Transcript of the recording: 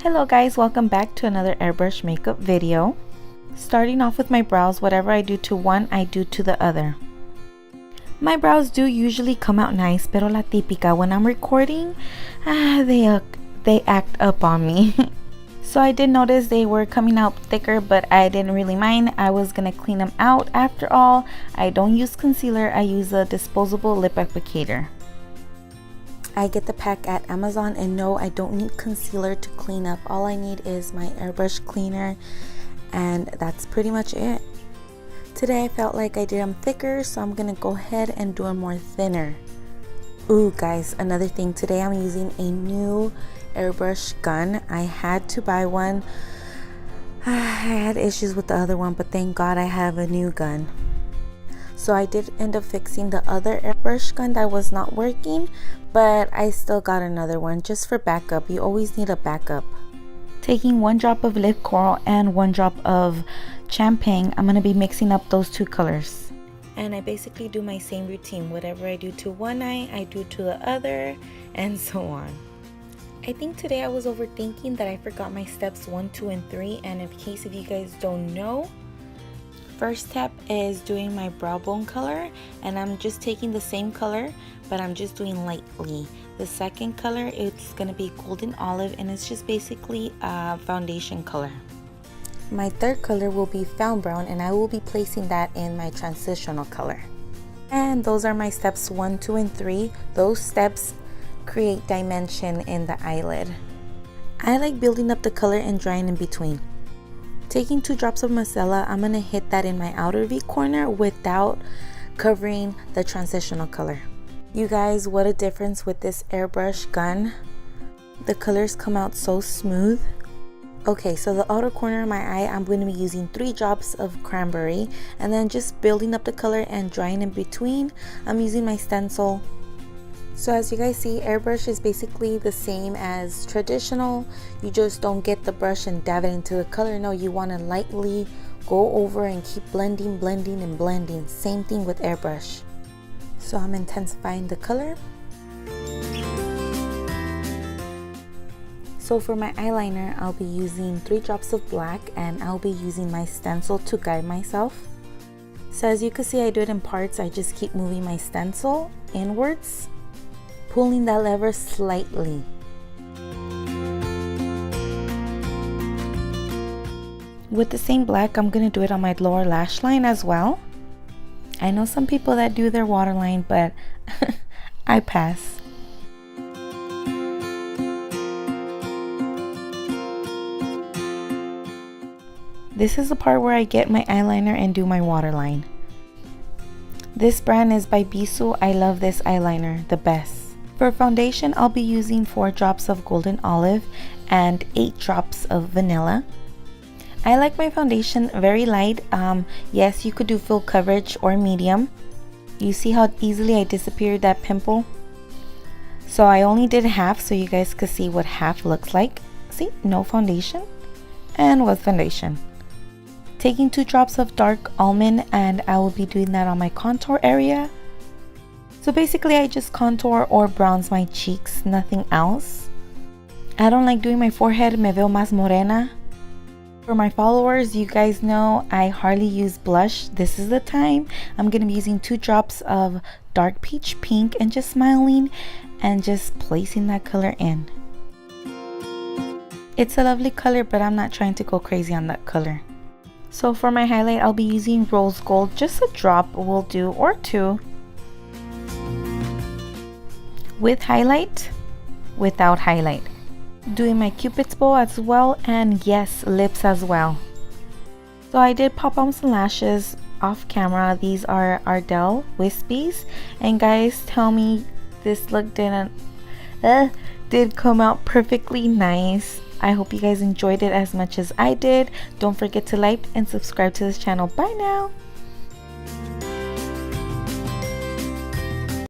Hello guys, welcome back to another airbrush makeup video. Starting off with my brows, whatever I do to one, I do to the other. My brows do usually come out nice, pero la típica, when I'm recording, they act up on me. So I did notice they were coming out thicker, but I didn't really mind. I was gonna clean them out. After all, I don't use concealer, I use a disposable lip applicator. I get the pack at Amazon, and no, I don't need concealer to clean up. All I need is my airbrush cleaner, and that's pretty much it. Today I felt like I did them thicker, so I'm gonna go ahead and do them more thinner. Ooh guys, another thing, today I'm using a new airbrush gun. I had to buy one. I had issues with the other one, but thank God I have a new gun. So I did end up fixing the other airbrush gun that was not working, but I still got another one just for backup. You always need a backup. Taking 1 drop of lip coral and 1 drop of champagne, I'm going to be mixing up those two colors. And I basically do my same routine. Whatever I do to one eye, I do to the other, and so on. I think today I was overthinking that I forgot my steps 1, 2, and 3, and in case if you guys don't know, first step is doing my brow bone color, and I'm just taking the same color, but I'm just doing lightly. The second color, it's gonna be golden olive, and it's just basically a foundation color. My third color will be fawn brown, and I will be placing that in my transitional color. And those are my steps 1, 2, and 3. Those steps create dimension in the eyelid. I like building up the color and drying in between. Taking 2 drops of micellar, I'm going to hit that in my outer V corner without covering the transitional color. You guys, what a difference with this airbrush gun. The colors come out so smooth. Okay, so the outer corner of my eye, I'm going to be using 3 drops of Cranberry, and then just building up the color and drying in between. I'm using my stencil. So as you guys see, airbrush is basically the same as traditional. You just don't get the brush and dab it into the color. No, you want to lightly go over and keep blending, blending, and blending. Same thing with airbrush. So I'm intensifying the color. So for my eyeliner, I'll be using 3 drops of black, and I'll be using my stencil to guide myself. So as you can see, I do it in parts. I just keep moving my stencil inwards, pulling that lever slightly. With the same black, I'm going to do it on my lower lash line as well. I know some people that do their waterline, but I pass. This is the part where I get my eyeliner and do my waterline. This brand is by Bisou. I love this eyeliner the best. For foundation, I'll be using 4 drops of golden olive and 8 drops of vanilla. I like my foundation very light. Yes, you could do full coverage or medium. You see how easily I disappeared that pimple? So I only did half so you guys could see what half looks like. See, no foundation and with foundation. Taking 2 drops of dark almond, and I will be doing that on my contour area. So basically I just contour or bronze my cheeks, nothing else. I don't like doing my forehead, me veo más morena. For my followers, you guys know I hardly use blush. This is the time. I'm going to be using 2 drops of dark peach pink and just smiling and just placing that color in. It's a lovely color, but I'm not trying to go crazy on that color. So for my highlight, I'll be using rose gold. Just a drop will do, or 2. With highlight, without highlight. Doing my cupid's bow as well, and yes, lips as well. So I did pop on some lashes off camera. These are Ardell Wispies, and guys, tell me this look did come out perfectly nice. I hope you guys enjoyed it as much as I did. Don't forget to like and subscribe to this channel. Bye now.